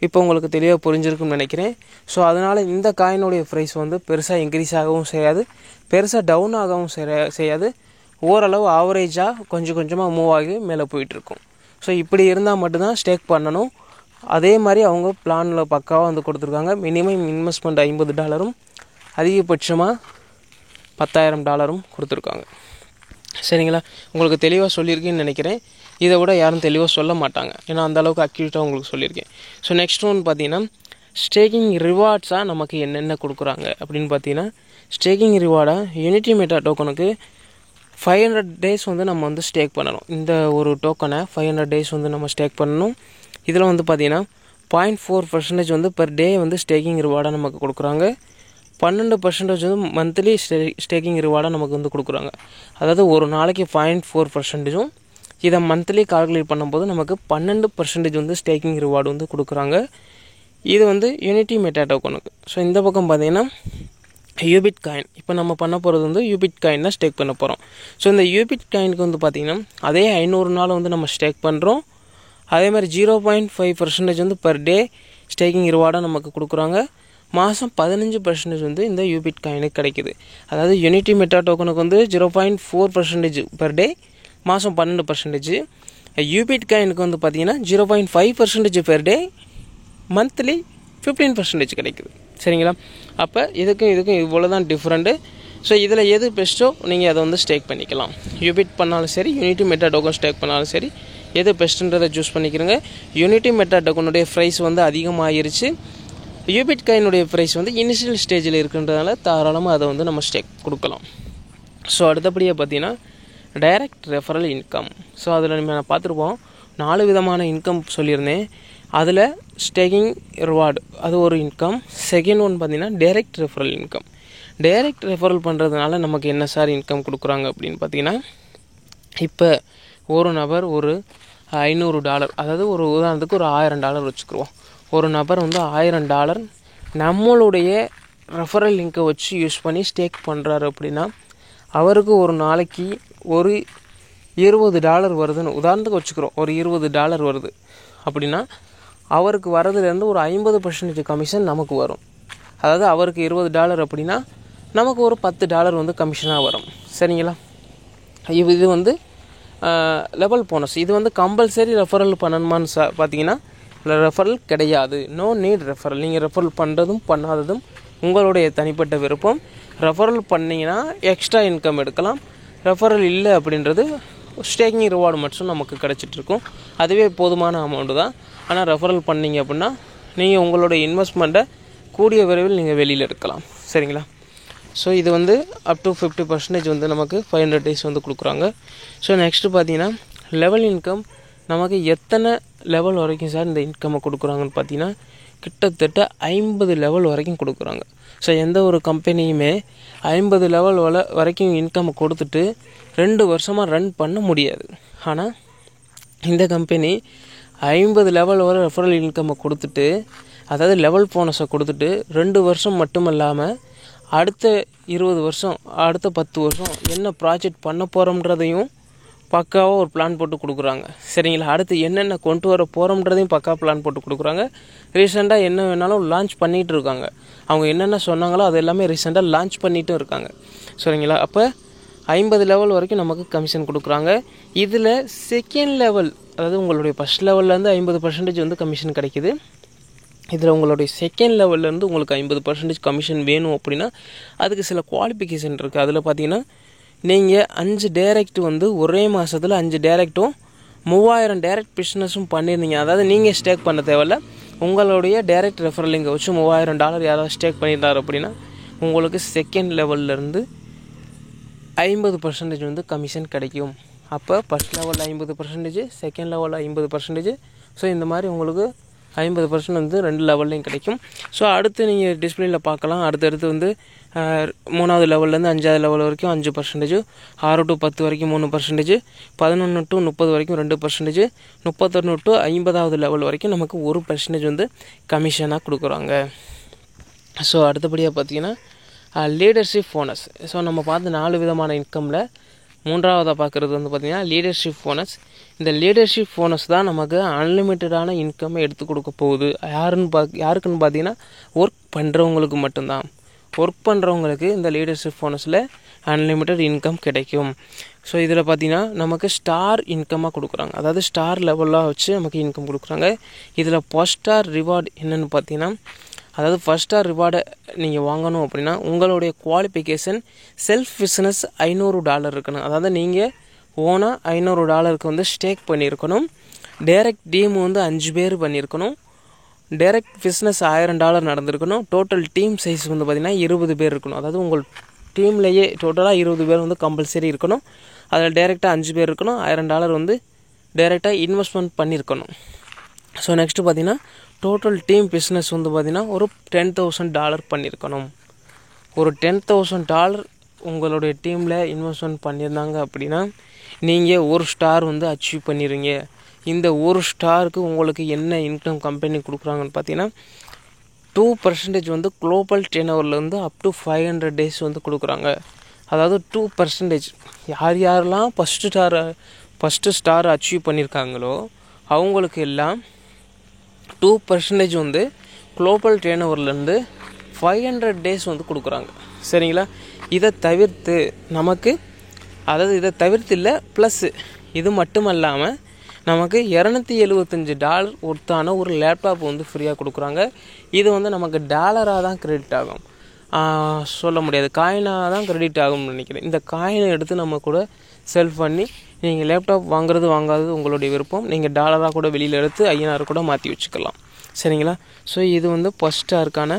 இப்போ உங்களுக்கு தெளிவாக புரிஞ்சிருக்குன்னு நினைக்கிறேன். ஸோ அதனால் இந்த காயினுடைய ப்ரைஸ் வந்து பெருசாக இன்க்ரீஸ் ஆகவும் செய்யாது, பெருசாக டவுன் ஆகவும் செய்யாது. ஓரளவு ஆவரேஜாக கொஞ்சம் கொஞ்சமாக மூவ் ஆகி மேலே போயிட்டுருக்கும். ஸோ இப்படி இருந்தால் மட்டும்தான் ஸ்டேக் பண்ணணும். அதே மாதிரி அவங்க பிளானில் பக்காவாக வந்து கொடுத்துருக்காங்க. மினிமம் இன்வெஸ்ட்மெண்ட் $50, அதிகபட்சமாக $10,000 கொடுத்துருக்காங்க. சரிங்களா? உங்களுக்கு தெளிவாக சொல்லியிருக்கேன்னு நினைக்கிறேன். இதை விட யாரும் தெளிவாக சொல்ல மாட்டாங்க. ஏன்னா அந்தளவுக்கு அக்யூரேட்டாக உங்களுக்கு சொல்லியிருக்கேன். ஸோ நெக்ஸ்ட் ஒன்று பார்த்தீங்கன்னா, ஸ்டேக்கிங் ரிவார்ட்ஸாக நமக்கு என்னென்ன கொடுக்குறாங்க அப்படின்னு பார்த்தீங்கன்னா, ஸ்டேக்கிங் ரிவார்டாக யூனிட்டி மெட்டா டோக்கனுக்கு 500 days வந்து நம்ம வந்து ஸ்டேக் பண்ணணும். இந்த ஒரு டோக்கனை 500 days வந்து நம்ம ஸ்டேக் பண்ணணும். இதில் வந்து பார்த்தீங்கன்னா 0.4% வந்து பெர் டே வந்து ஸ்டேக்கிங் ரிவார்டாக நமக்கு கொடுக்குறாங்க. 12% வந்து மந்த்லி ஸ்டேக்கிங் ரிவார்டாக நமக்கு வந்து கொடுக்குறாங்க. அதாவது ஒரு நாளைக்கு 0.4%, இதை மந்த்லி கால்குலேட் பண்ணும்போது நமக்கு 12% வந்து ஸ்டேக்கிங் ரிவார்டு வந்து கொடுக்குறாங்க. இது வந்து யூனிட்டி மெட்டா டோக்கனுக்கு. ஸோ இந்த பக்கம் பார்த்தீங்கன்னா யூபிட் காயின். இப்போ நம்ம பண்ண போகிறது வந்து யூபிட் காயின் தான் ஸ்டேக் பண்ண போகிறோம். ஸோ இந்த யூபிட் காயினுக்கு வந்து பார்த்திங்கன்னா அதே 500 நாள் வந்து நம்ம ஸ்டேக் பண்ணுறோம். அதே மாதிரி 0.5% வந்து பெர் டே ஸ்டேக்கிங் ரிவார்டாக நமக்கு கொடுக்குறாங்க. மாதம் 15% வந்து இந்த யூபிட் காயினுக்கு கிடைக்குது. அதாவது யூனிட்டி மெட்டா டோக்கனுக்கு வந்து 0.4% பெர் டே, மாதம் 12%. யூபிட் காயினுக்கு வந்து பார்த்திங்கன்னா 0.5% பெர் டே, மந்த்லி 15% கிடைக்குது. சரிங்களா? அப்போ இதுக்கும் இவ்வளோ தான் டிஃப்ரெண்ட்டு. ஸோ இதில் எது பெஸ்ட்டோ நீங்கள் அதை வந்து ஸ்டேக் பண்ணிக்கலாம். யூபிட் பண்ணாலும் சரி, யூனிட்டி மெட்டா டோக்கன் ஸ்டேக் பண்ணாலும் சரி, எது பெஸ்ட்டுன்றதை சூஸ் பண்ணிக்கிறங்க. யூனிட்டி மெட்டா டோக்கனுடைய ப்ரைஸ் வந்து அதிகமாகிருச்சு. யூபிட் காயினுடைய ப்ரைஸ் வந்து இனிஷியல் ஸ்டேஜில் இருக்குன்றதுனால தாராளமாக அதை வந்து நம்ம ஸ்டேக் கொடுக்கலாம். ஸோ அடுத்தபடியாக பார்த்தீங்கன்னா டைரக்ட் ரெஃபரல் இன்கம். ஸோ அதில் நம்ம பார்த்துருப்போம் 4 விதமான இன்கம் சொல்லியிருந்தேன். அதில் ஸ்டேக்கிங் ரிவார்டு அது ஒரு இன்கம். செகண்ட் ஒன் பார்த்தீங்கன்னா direct referral income. Direct referral பண்ணுறதுனால நமக்கு என்ன சார் இன்கம் கொடுக்குறாங்க அப்படின்னு பார்த்தீங்கன்னா, இப்போ ஒரு நபர் ஒரு $500, அதாவது ஒரு உதாரணத்துக்கு ஒரு $1000 வச்சுக்குருவோம். ஒரு நபர் வந்து $1000 நம்மளுடைய ரெஃபரல் லிங்கை வச்சு யூஸ் பண்ணி ஸ்டேக் பண்ணுறாரு அப்படின்னா, அவருக்கு ஒரு நாளைக்கு ஒரு $20 வருதுன்னு உதாரணத்துக்கு வச்சுக்கிறோம். ஒரு $20 வருது அப்படின்னா அவருக்கு வரதுலேருந்து ஒரு 50% கமிஷன் நமக்கு வரும். அதாவது அவருக்கு $20 அப்படின்னா நமக்கு ஒரு $10 வந்து கமிஷனாக வரும். சரிங்களா? இது வந்து லெவல் போனஸ். இது வந்து கம்பல்சரி ரெஃபரல் பண்ணணுமான்னு பார்த்தீங்கன்னா ரெஃபரல் கிடையாது. No need referral. நீங்கள் ரெஃபரல் பண்ணுறதும் பண்ணாததும் உங்களுடைய தனிப்பட்ட விருப்பம். ரெஃபரல் பண்ணிங்கன்னா எக்ஸ்ட்ரா இன்கம் எடுக்கலாம். ரெஃபரல் இல்லை அப்படின்றது ஸ்டேக்கிங் ரிவார்டு மட்டும் நமக்கு கிடச்சிட்ருக்கும். அதுவே போதுமான அமௌண்ட்டு தான். ஆனால் ரெஃபரல் பண்ணிங்க அப்படின்னா நீங்கள் உங்களோட இன்வெஸ்ட்மெண்ட்டை கூடிய விரைவில் நீங்கள் வெளியில் எடுக்கலாம். சரிங்களா? ஸோ இது வந்து அப் டு 50% வந்து நமக்கு 500 days வந்து கொடுக்குறாங்க. ஸோ நெக்ஸ்ட்டு பார்த்தீங்கன்னா லெவல் இன்கம் நமக்கு எத்தனை லெவல் வரைக்கும் சார் இந்த இன்கம்மை கொடுக்குறாங்கன்னு பார்த்தீங்கன்னா கிட்டத்தட்ட 50 லெவல் வரைக்கும் கொடுக்குறாங்க. ஸோ எந்த ஒரு கம்பெனியுமே 50 லெவல் வரைக்கும் இன்கம்மை கொடுத்துட்டு 2 வருஷமாக ரன் பண்ண முடியாது. ஆனால் இந்த கம்பெனி 50 லெவல் வரை ரெஃபரல் இன்கம்மை கொடுத்துட்டு, அதாவது லெவல் போனஸை கொடுத்துட்டு 2 வருஷம் மட்டும் இல்லாமல் அடுத்த 20 வருஷம், அடுத்த 10 வருஷம் என்ன ப்ராஜெக்ட் பண்ண போகிறோம்ன்றதையும் பக்காவாக ஒரு பிளான் போட்டு கொடுக்குறாங்க. சரிங்களா? அடுத்து என்னென்ன கொண்டு வர போகிறோம்ன்றதையும் பக்கா பிளான் போட்டு கொடுக்குறாங்க. ரீசெண்டாக என்ன வேணாலும் லான்ச் பண்ணிகிட்டு இருக்காங்க. அவங்க என்னென்ன சொன்னாங்களோ அது எல்லாமே ரீசெண்டாக லான்ச் பண்ணிட்டும் இருக்காங்க. சரிங்களா? அப்போ 50 லெவல் வரைக்கும் நமக்கு கமிஷன் கொடுக்குறாங்க. இதில் செகண்ட் லெவல், அதாவது உங்களுடைய ஃபஸ்ட் லெவல்லேருந்து 50% வந்து கமிஷன் கிடைக்கிது. இதில் உங்களுடைய செகண்ட் லெவல்லேருந்து உங்களுக்கு 50% கமிஷன் வேணும் அப்படின்னா அதுக்கு சில குவாலிஃபிகேஷன் இருக்குது. அதில் பார்த்தீங்கன்னா நீங்கள் 5 டைரக்ட் வந்து ஒரே மாதத்தில் 5 டைரக்ட்டும் 3000 டைரக்ட் பிஸ்னஸும் பண்ணியிருந்தீங்க. அதாவது நீங்கள் ஸ்டேக் பண்ண தேவையில்ல, உங்களுடைய டைரக்ட் ரெஃபரல் இங்கே வச்சு $3000 யாராவது ஸ்டேக் பண்ணியிருந்தார் அப்படின்னா உங்களுக்கு செகண்ட் லெவல்லேருந்து 50% வந்து கமிஷன் கிடைக்கும். அப்போ ஃபஸ்ட் லெவலில் 50%, செகண்ட் லெவலில் 50%. ஸோ இந்த மாதிரி உங்களுக்கு 50% வந்து 2 லெவல்லையும் கிடைக்கும். ஸோ அடுத்து நீங்கள் டிஸ்பிளேயில் பார்க்கலாம். அடுத்தடுத்து வந்து 3வது லெவல்லேருந்து 5வது லெவல் வரைக்கும் 5%, 6 to 10 வரைக்கும் 3%, 11 to 30 வரைக்கும் 2%, 31 to 50வது லெவல் வரைக்கும் நமக்கு 1% வந்து கமிஷனாக கொடுக்குறாங்க. ஸோ அடுத்தபடியாக பார்த்தீங்கன்னா லீடர்ஷிப் போனஸ். ஸோ நம்ம பார்த்து 4 விதமான இன்கமில் 3ஆவதாக பார்க்குறது வந்து பார்த்திங்கன்னா லீடர்ஷிப் போனஸ். இந்த லீடர்ஷிப் போனஸ் தான் நமக்கு அன்லிமிட்டடான இன்கம் எடுத்து கொடுக்க போகுது. யாருக்குன்னு பார்த்தீங்கன்னா ஒர்க் பண்ணுறவங்களுக்கு மட்டும்தான். ஒர்க் பண்ணுறவங்களுக்கு இந்த லீடர்ஷிப் போனஸில் அன்லிமிட்டட் இன்கம் கிடைக்கும். ஸோ இதில் பார்த்தீங்கன்னா நமக்கு ஸ்டார் இன்கமாக கொடுக்குறாங்க. அதாவது ஸ்டார் லெவலாக வச்சு நமக்கு இன்கம் கொடுக்குறாங்க. இதில் ஃபர்ஸ்ட் ஸ்டார் ரிவார்டு என்னென்னு பார்த்தீங்கன்னா, அதாவது ஃபர்ஸ்ட் ஸ்டார் ரிவார்டை நீங்கள் வாங்கணும் அப்படின்னா உங்களுடைய குவாலிஃபிகேஷன் செல்ஃப் பிஸ்னஸ் $500 இருக்கணும். அதாவது நீங்கள் ஓனாக $500 வந்து ஸ்டேக் பண்ணியிருக்கணும். டைரக்ட் டீம் வந்து 5 பேர் பண்ணியிருக்கணும். டைரக்ட் பிஸ்னஸ் $1000 நடந்திருக்கணும். டோட்டல் டீம் சைஸ் வந்து பார்த்திங்கன்னா 20 பேர் இருக்கணும். அதாவது உங்கள் டீம்லேயே டோட்டலாக 20 பேர் வந்து கம்பல்சரி இருக்கணும். அதில் டைரெக்டாக 5 பேர் இருக்கணும். $1000 வந்து டைரெக்டாக இன்வெஸ்ட்மெண்ட் பண்ணியிருக்கணும். ஸோ நெக்ஸ்ட்டு பார்த்திங்கன்னா டோட்டல் டீம் பிஸ்னஸ் வந்து பார்த்திங்கன்னா ஒரு $10,000 பண்ணியிருக்கணும். ஒரு $10,000 உங்களுடைய டீமில் இன்வெஸ்ட்மெண்ட் பண்ணியிருந்தாங்க அப்படின்னா நீங்கள் ஒரு ஸ்டார் வந்து அச்சீவ் பண்ணிடுவீங்க. இந்த ஒரு ஸ்டாருக்கு உங்களுக்கு என்ன இன்கம் கம்பெனி கொடுக்குறாங்கன்னு பார்த்தீங்கன்னா 2% வந்து குளோபல் டர்னோவர்லேருந்து அப் டு 500 days வந்து கொடுக்குறாங்க. அதாவது 2% யாரெல்லாம் ஃபஸ்ட்டு ஸ்டார் அச்சீவ் பண்ணியிருக்காங்களோ அவங்களுக்கு எல்லாம் 2% வந்து குளோபல் டர்னோவர்லேருந்து 500 days வந்து கொடுக்குறாங்க. சரிங்களா? இதை தவிர்த்து நமக்கு, அதாவது இதை தவிர்த்து இல்லை, ப்ளஸ் இது மட்டும் இல்லாமல் நமக்கு $275 ஒர்த்தான ஒரு லேப்டாப் வந்து ஃப்ரீயாக கொடுக்குறாங்க. இது வந்து நமக்கு டாலராக தான் கிரெடிட் ஆகும், சொல்ல முடியாது, காயினாக தான் கிரெடிட் ஆகும்னு நினைக்கிறேன். இந்த காயினை எடுத்து நம்ம கூட செல் பண்ணி நீங்கள் லேப்டாப் வாங்காதது உங்களுடைய விருப்பம். நீங்கள் டாலராக கூட வெளியில் எடுத்து $5,000 கூட மாற்றி வச்சுக்கலாம். சரிங்களா? ஸோ இது வந்து ஃபஸ்ட் ஸ்டாருக்கான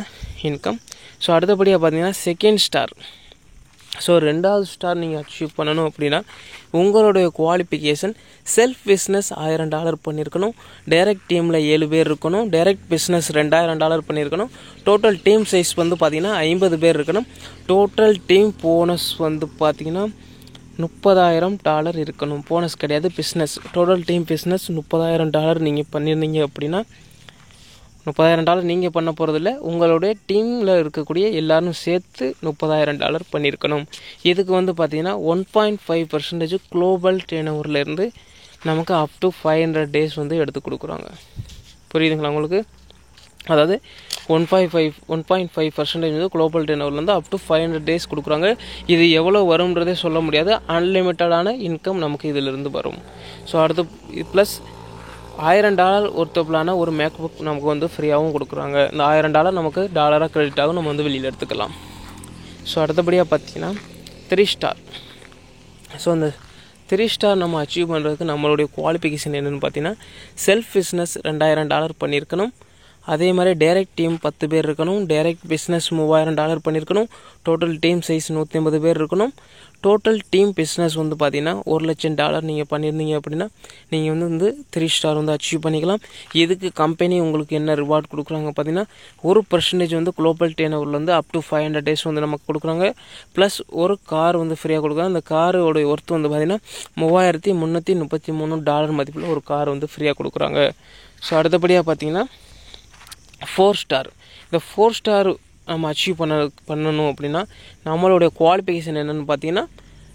இன்கம். ஸோ அடுத்தபடியாக பார்த்தீங்கன்னா செகண்ட் ஸ்டார். ஸோ 2வது ஸ்டார் நீங்கள் அச்சீவ் பண்ணணும் அப்படின்னா உங்களுடைய குவாலிஃபிகேஷன் செல்ஃப் பிஸ்னஸ் $1000 பண்ணியிருக்கணும். டைரக்ட் டீமில் 7 பேர் இருக்கணும். டைரக்ட் பிஸ்னஸ் $2000 பண்ணியிருக்கணும். டோட்டல் டீம் சைஸ் வந்து பார்த்திங்கன்னா 50 பேர் இருக்கணும். டோட்டல் டீம் போனஸ் வந்து பார்த்திங்கன்னா $30,000 இருக்கணும். போனஸ் கிடையாது, பிஸ்னஸ். டோட்டல் டீம் பிஸ்னஸ் $30,000 நீங்கள் பண்ணியிருந்தீங்க அப்படின்னா $30,000 நீங்கள் பண்ண போகிறதில்ல, உங்களுடைய டீமில் இருக்கக்கூடிய எல்லோரும் சேர்த்து $30,000 பண்ணியிருக்கணும். இதுக்கு வந்து பார்த்திங்கன்னா 1.5% குளோபல் டர்னோவர்லேருந்து நமக்கு அப் டு 500 days வந்து எடுத்து கொடுக்குறாங்க. புரியுதுங்களா உங்களுக்கு? அதாவது 1.5% வந்து குளோபல் டர்னோவர்லேருந்து அப் டு 500 days கொடுக்குறாங்க. இது எவ்வளோ வரும்ன்றதே சொல்ல முடியாது. அன்லிமிட்டடான இன்கம் நமக்கு இதிலிருந்து வரும். ஸோ அடுத்து ப்ளஸ் $1000 ஒர்த்தபிளான ஒரு மேக்புக் நமக்கு வந்து ஃப்ரீயாகவும் கொடுக்குறாங்க. இந்த $1000 நமக்கு டாலராக கிரெடிட் ஆகும், நம்ம வந்து வெளியில் எடுத்துக்கலாம். ஸோ அடுத்தபடியாக பார்த்தீங்கன்னா 3 ஸ்டார். ஸோ அந்த 3 ஸ்டார் நம்ம அச்சீவ் பண்ணுறதுக்கு நம்மளுடைய குவாலிஃபிகேஷன் என்னென்னு பார்த்தீங்கன்னா செல்ஃப் பிஸ்னஸ் $2000 பண்ணியிருக்கணும். அதே மாதிரி டைரக்ட் டீம் 10 பேர் இருக்கணும். டைரக்ட் பிஸ்னஸ் $3000 பண்ணியிருக்கணும். டோட்டல் டீம் சைஸ் 150 பேர் இருக்கணும். டோட்டல் டீம் பிஸ்னஸ் வந்து பார்த்தீங்கன்னா $1,00,000 நீங்கள் பண்ணியிருந்தீங்க அப்படின்னா நீங்கள் வந்து 3 ஸ்டார் வந்து அச்சீவ் பண்ணிக்கலாம். இதுக்கு கம்பெனி உங்களுக்கு என்ன ரிவார்ட் கொடுக்குறாங்க பார்த்தீங்கன்னா 1% வந்து குளோபல் டேர்ன் ஓவர்லேருந்து அப் டு 500 days வந்து நமக்கு கொடுக்குறாங்க. ப்ளஸ் ஒரு கார் வந்து ஃப்ரீயாக கொடுக்குறாங்க. அந்த காரோட ஒர்த் வந்து பார்த்தீங்கன்னா $3,333 மதிப்பில் ஒரு கார் வந்து ஃப்ரீயாக கொடுக்குறாங்க. ஸோ அடுத்தபடியாக பார்த்தீங்கன்னா 4 ஸ்டார். இந்த 4 ஸ்டார் நம்ம அச்சீவ் பண்ணணும் அப்படின்னா நம்மளுடைய குவாலிஃபிகேஷன் என்னென்னு பார்த்தீங்கன்னா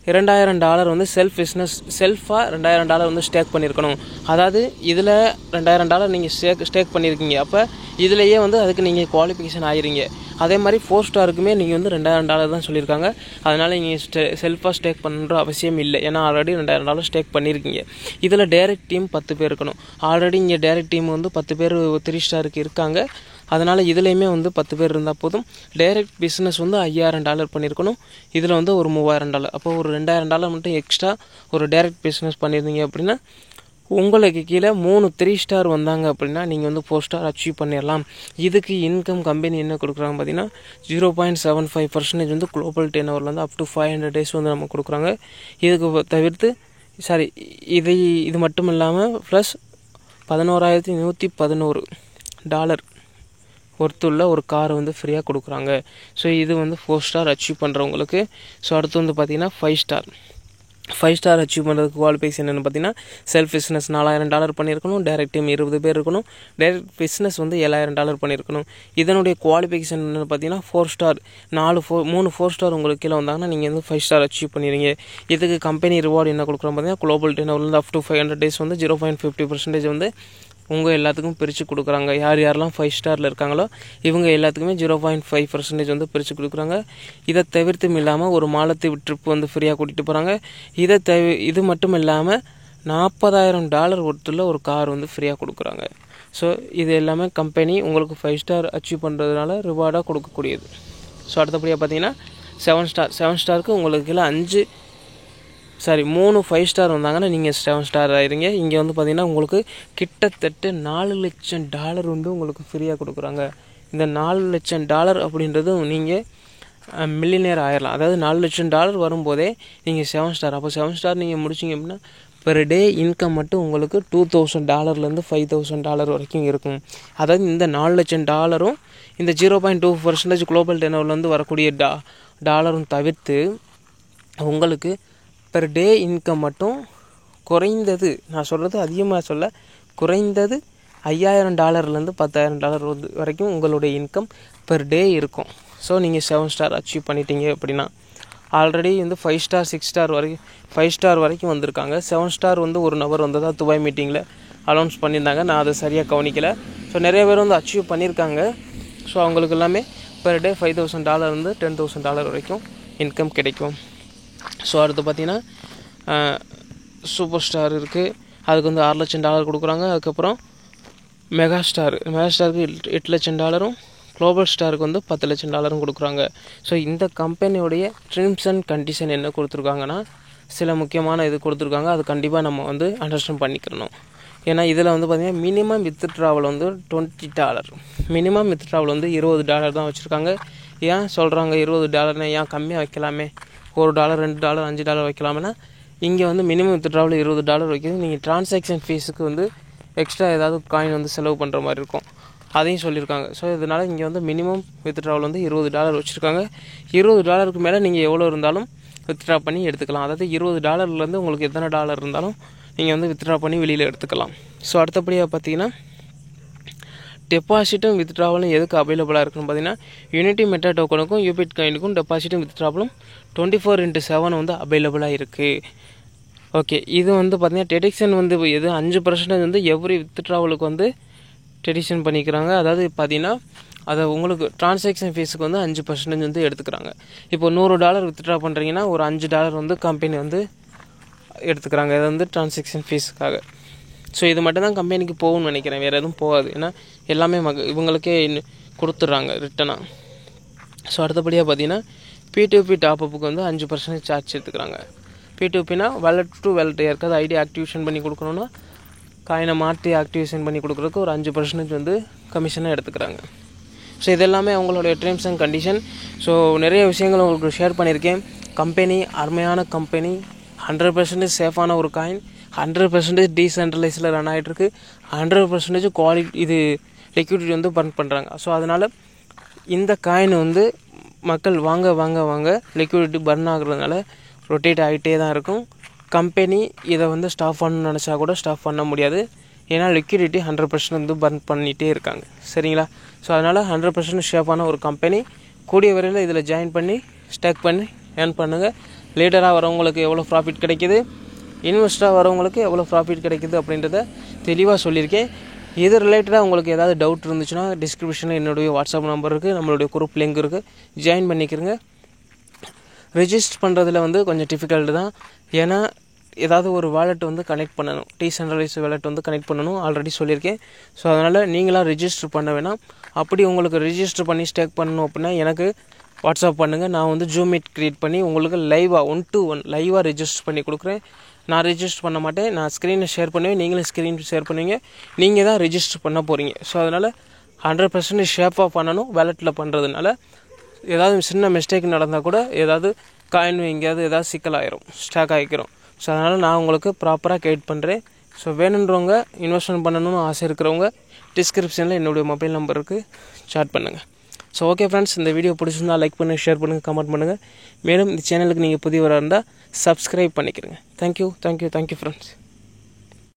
$2,000 வந்து செல்ஃபாக $2,000 வந்து ஸ்டேக் பண்ணியிருக்கணும். அதாவது இதில் $2,000 நீங்கள் ஸ்டேக் பண்ணியிருக்கீங்க. அப்போ இதிலேயே வந்து அதுக்கு நீங்கள் குவாலிஃபிகேஷன் ஆகிருங்க. அதே மாதிரி 4 ஸ்டாருக்குமே நீங்கள் வந்து $2,000 தான் சொல்லியிருக்காங்க. அதனால் நீங்கள் செல்ஃபாக ஸ்டேக் பண்ணுற அவசியம் இல்லை. ஏன்னா ஆல்ரெடி $2,000 ஸ்டேக் பண்ணியிருக்கீங்க. இதில் டைரக்ட் டீம் 10 பேர் இருக்கணும். ஆல்ரெடி இங்கே டைரக்ட் டீம் வந்து 10 பேர் 3 ஸ்டாருக்கு இருக்காங்க. அதனால் இதுலேயுமே வந்து 10 பேர் இருந்தால் போதும். டைரக்ட் பிஸ்னஸ் வந்து $5,000 பண்ணியிருக்கணும். இதில் வந்து ஒரு $3,000. அப்போ ஒரு $2,000 மட்டும் எக்ஸ்ட்ரா ஒரு டைரக்ட் பிஸ்னஸ் பண்ணியிருந்தீங்க அப்படின்னா உங்களுக்கு கீழே 3 ஸ்டார் வந்தாங்க அப்படின்னா நீங்கள் வந்து 4 ஸ்டார் அச்சீவ் பண்ணிடலாம். இதுக்கு இன்கம் கம்பெனி என்ன கொடுக்குறாங்க பார்த்தீங்கன்னா 0.75% வந்து குளோபல் டேர்ன் ஓவர்லேருந்து அப் டு 500 days வந்து நம்ம கொடுக்குறாங்க. இதுக்கு தவிர்த்து இது மட்டும் இல்லாமல் ப்ளஸ் $11,111 ஒர்த்துள்ள ஒரு கார் வந்து ஃப்ரீயாக கொடுக்குறாங்க. ஸோ இது வந்து 4 ஸ்டார் அச்சீவ் பண்ணுறவங்களுக்கு. ஸோ அடுத்து வந்து பார்த்தீங்கன்னா 5 ஸ்டார் அச்சீவ் பண்ணுறதுக்கு குவாலிஃபிகேஷன் என்னென்னு பார்த்தீங்கன்னா செல்ஃப் பிஸ்னஸ் $4,000 பண்ணியிருக்கணும். டைரக்ட் டீம் 20 பேர் இருக்கணும். டைரக்ட் பிஸ்னஸ் வந்து $7,000 பண்ணியிருக்கணும். இதனுடைய குவாலிஃபிகேஷன் என்னென்னு பார்த்தீங்கன்னா 4 ஸ்டார் 3 4 ஸ்டார் உங்களுக்கு கீழே வந்தாங்கன்னா நீங்கள் வந்து 5 ஸ்டார் அச்சீவ் பண்ணிடுங்க. இதுக்கு கம்பெனி ரிவார்டு என்ன கொடுக்குறோம் பார்த்தீங்கன்னா குளோபல் டேர்ன் ஓவர்லேருந்து அப் டு 500 days வந்து 0.50% வந்து உங்கள் எல்லாத்துக்கும் பிரித்து கொடுக்குறாங்க. யாரெல்லாம் 5 ஸ்டாரில் இருக்காங்களோ இவங்க எல்லாத்துக்குமே 0.5% வந்து பிரித்து கொடுக்குறாங்க. இதை தவிர்த்தும் இல்லாமல் ஒரு மாலத்தீவு ட்ரிப் வந்து ஃப்ரீயாக கூட்டிகிட்டு போகிறாங்க. இது மட்டும் இல்லாமல் $40,000 ஒருத்துள்ள ஒரு கார் வந்து ஃப்ரீயாக கொடுக்குறாங்க. ஸோ இது எல்லாமே கம்பெனி உங்களுக்கு 5 ஸ்டார் அச்சீவ் பண்ணுறதுனால ரிவார்டாக கொடுக்கக்கூடியது. ஸோ அடுத்தபடியாக பார்த்தீங்கன்னா 7 ஸ்டாருக்கு உங்களுக்கு கீழே 3 5 ஸ்டார் வந்தாங்கன்னா நீங்கள் 7 ஸ்டார் ஆயிருங்க. இங்கே வந்து பார்த்தீங்கன்னா உங்களுக்கு கிட்டத்தட்ட $4,00,000 வந்து உங்களுக்கு ஃப்ரீயாக கொடுக்குறாங்க. இந்த $4,00,000 அப்படின்றது நீங்கள் மில்லியனர் ஆயிடலாம். அதாவது $4,00,000 வரும்போதே நீங்கள் 7 ஸ்டார். அப்போ 7 ஸ்டார் நீங்கள் முடிச்சிங்க அப்படின்னா பெர் டே இன்கம் மட்டும் உங்களுக்கு $2,000 $5,000 வரைக்கும் இருக்கும். அதாவது இந்த $4,00,000 இந்த 0.2% குளோபல் டேர்ன் ஓவர்லேருந்து வரக்கூடிய டாலரும் தவிர்த்து உங்களுக்கு பெர் டே இன்கம் மட்டும் குறைந்தது, நான் சொல்கிறது அதிகமாக சொல்ல, குறைந்தது $5,000 $10,000 வரைக்கும் உங்களுடைய இன்கம் பெர் டே இருக்கும். ஸோ நீங்கள் 7 ஸ்டார் அச்சீவ் பண்ணிட்டீங்க அப்படின்னா ஆல்ரெடி வந்து 5 ஸ்டார் 6 ஸ்டார் வரைக்கும் 5 ஸ்டார் வரைக்கும் வந்திருக்காங்க. 7 ஸ்டார் வந்து ஒரு நபர் வந்ததாக துபாய் மீட்டிங்கில் அனௌன்ஸ் பண்ணியிருந்தாங்க. நான் அதை சரியாக கவனிக்கலை. ஸோ நிறைய பேர் வந்து அச்சீவ் பண்ணியிருக்காங்க. ஸோ அவங்களுக்கு எல்லாமே பெர் டே $5,000 வந்து $10,000 வரைக்கும் இன்கம் கிடைக்கும். ஸோ அடுத்து பார்த்தீங்கன்னா சூப்பர் ஸ்டார் இருக்குது. அதுக்கு வந்து $6,00,000 கொடுக்குறாங்க. அதுக்கப்புறம் மெகாஸ்டாருக்கு $8,00,000 குளோபல் ஸ்டாருக்கு வந்து $10,00,000 கொடுக்குறாங்க. ஸோ இந்த கம்பெனியோடைய டெர்ம்ஸ் அண்ட் கண்டிஷன் என்ன கொடுத்துருக்காங்கன்னா சில முக்கியமான இது கொடுத்துருக்காங்க. அது கண்டிப்பாக நம்ம வந்து அண்டர்ஸ்டாண்ட் பண்ணிக்கிறணும். ஏன்னா இதில் வந்து பார்த்திங்கன்னா மினிமம் வித்ட்ராவல் வந்து $20. மினிமம் வித்ட்ராவல் வந்து $20 தான் வச்சுருக்காங்க. ஏன் சொல்கிறாங்க $20? ஏன் கம்மியாக வைக்கலாமே, $1 $2 $5 வைக்கலாம்னா இங்கே வந்து மினிமம் வித்ட்ராவல் $20 வைக்கிறது. நீங்கள் டிரான்சாக்ஷன் ஃபீஸுக்கு வந்து எக்ஸ்ட்ரா ஏதாவது காயின் வந்து செலவு பண்ணுற மாதிரி இருக்கும், அதையும் சொல்லியிருக்காங்க. ஸோ இதனால் இங்கே வந்து மினிமம் வித்ட்ராவல் வந்து $20 வச்சுருக்காங்க. $20 மேலே நீங்கள் எவ்வளோ இருந்தாலும் வித்ட்ரா பண்ணி எடுத்துக்கலாம். அதாவது $20 உங்களுக்கு எத்தனை டாலர் இருந்தாலும் நீங்கள் வந்து வித்ட்ரா பண்ணி வெளியில் எடுத்துக்கலாம். ஸோ அடுத்தபடியாக பார்த்தீங்கன்னா டெபாசிட்டும் வித்ட்ராவலும் எதுக்கு அவைலபிளாக இருக்குன்னு பார்த்தீங்கன்னா யூனிட்டி மெட்டா டோக்கனுக்கும் யூபிட் காயினுக்கும் டெபாசிட்டும் வித்ட்ராவலும் 24/7 வந்து அவைலபிளாக இருக்குது. ஓகே, இது வந்து பார்த்தீங்கன்னா டெடிக்ஷன் வந்து எது 5% வந்து எவ்ரி வித்ட்ராவலுக்கு வந்து டெடிஷன் பண்ணிக்கிறாங்க. அதாவது பார்த்தீங்கன்னா அதை உங்களுக்கு டிரான்சாக்ஷன் ஃபீஸுக்கு வந்து 5% வந்து எடுத்துக்கிறாங்க. இப்போ $100 வித்ட்ரா பண்ணுறீங்கன்னா ஒரு $5 வந்து கம்பெனி வந்து எடுத்துக்கிறாங்க. இது வந்து டிரான்சாக்ஷன் ஃபீஸுக்காக. ஸோ இது மட்டும்தான் கம்பெனிக்கு போகும்னு நினைக்கிறேன், வேறு எதுவும் போகாது. ஏன்னா எல்லாமே இவங்களுக்கே கொடுத்துட்றாங்க ரிட்டனாக. ஸோ அடுத்தபடியாக பார்த்தீங்கன்னா P2P டாப்அப்புக்கு வந்து 5% சார்ஜ் எடுத்துக்கிறாங்க. P2Pனா வேலட் டு வேலட் யாருக்காவது ஐடி ஆக்டிவேஷன் பண்ணி கொடுக்கணுன்னா காயினை மாற்றி ஆக்டிவேஷன் பண்ணி கொடுக்குறதுக்கு ஒரு 5% வந்து கமிஷனாக எடுத்துக்கிறாங்க. ஸோ இதெல்லாமே அவங்களுடைய டேர்ம்ஸ் அண்ட் கண்டிஷன். ஸோ நிறைய விஷயங்கள் உங்களுக்கு ஷேர் பண்ணியிருக்கேன். கம்பெனி அருமையான கம்பெனி, 100% சேஃபான ஒரு காயின், 100% டீசென்ட்ரலைஸில் ரன் ஆகிட்டுருக்கு, 100% குவாலிட்டி இது லிக்விடிட்டி வந்து பர்ன் பண்ணுறாங்க. ஸோ அதனால் இந்த காயின் வந்து மக்கள் வாங்க வாங்க வாங்க லிக்விடிட்டி பர்ன் ஆகுறதுனால ரொட்டேட் ஆகிட்டே தான் இருக்கும். கம்பெனி இதை வந்து ஸ்டாப் பண்ணணும்னு நினச்சா கூட ஸ்டாப் பண்ண முடியாது. ஏன்னா லிக்விடிட்டி 100% வந்து பர்ன் பண்ணிகிட்டே இருக்காங்க. சரிங்களா? ஸோ அதனால் 100% ஷேப்பான ஒரு கம்பெனி. கூடிய வரையில் இதில் ஜாயின் பண்ணி ஸ்டேக் பண்ணி ஏர்ன் பண்ணுங்கள். லேட்டராக வரவங்களுக்கு எவ்வளோ ப்ராஃபிட் கிடைக்கிது, இன்வெஸ்டாக வரவங்களுக்கு எவ்வளோ ப்ராஃபிட் கிடைக்கிது அப்படின்றத தெளிவாக சொல்லியிருக்கேன். இது ரிலேட்டடாக உங்களுக்கு ஏதாவது டவுட் இருந்துச்சுன்னா டிஸ்கிரிப்ஷனில் என்னுடைய வாட்ஸ்அப் நம்பர் இருக்குது, நம்மளுடைய குரூப் லிங்க் இருக்குது, ஜாயின் பண்ணிக்கிறங்க. ரெஜிஸ்டர் பண்ணுறதுல வந்து கொஞ்சம் டிஃபிகல்ட்டு தான். ஏன்னா ஏதாவது ஒரு வாலெட் வந்து கனெக்ட் பண்ணணும், டீசென்ட்ரலைஸ் வாலெட் வந்து கனெக்ட் பண்ணணும், ஆல்ரெடி சொல்லியிருக்கேன். ஸோ அதனால் நீங்களாக ரெஜிஸ்டர் பண்ண வேணாம். அப்படி உங்களுக்கு ரெஜிஸ்டர் பண்ணி ஸ்டேக் பண்ணணும் அப்படின்னா எனக்கு வாட்ஸ்அப் பண்ணுங்கள். நான் வந்து ஜூம் மீட் க்ரியேட் பண்ணி உங்களுக்கு லைவாக 1-to-1 லைவாக ரெஜிஸ்டர் பண்ணி கொடுக்குறேன். நான் ரெஜிஸ்டர் பண்ண மாட்டேன், நான் ஸ்க்ரீனை ஷேர் பண்ணுவேன், நீங்களும் ஸ்க்ரீன் ஷேர் பண்ணுவீங்க, நீங்கள் தான் ரெஜிஸ்டர் பண்ண போகிறீங்க. ஸோ அதனால் 100% ஷேப்பாக பண்ணணும். வேலெட்டில் பண்ணுறதுனால ஏதாவது சின்ன மிஸ்டேக் நடந்தால் கூட ஏதாவது காயின் எங்கேயாவது ஏதாவது சிக்கலாயிரும், ஸ்டாக் ஆகிக்கிறோம். ஸோ அதனால் நான் உங்களுக்கு ப்ராப்பராக கைட் பண்ணுறேன். ஸோ வேணுன்றவங்க, இன்வெஸ்ட்மெண்ட் பண்ணணும்னு ஆசை இருக்கிறவங்க டிஸ்கிரிப்ஷனில் என்னுடைய மொபைல் நம்பருக்கு சாட் பண்ணுங்கள். ஸோ ஓகே ஃப்ரெண்ட்ஸ், இந்த வீடியோ பிடிச்சிருந்தால் லைக் பண்ணுங்கள், ஷேர் பண்ணுங்கள், கமெண்ட் பண்ணுங்கள். மேலும் இந்த சேனலுக்கு நீங்கள் புதியவராக இருந்தால் சப்ஸ்கிரைப் பண்ணிக்கிறங்க. Thank you friends.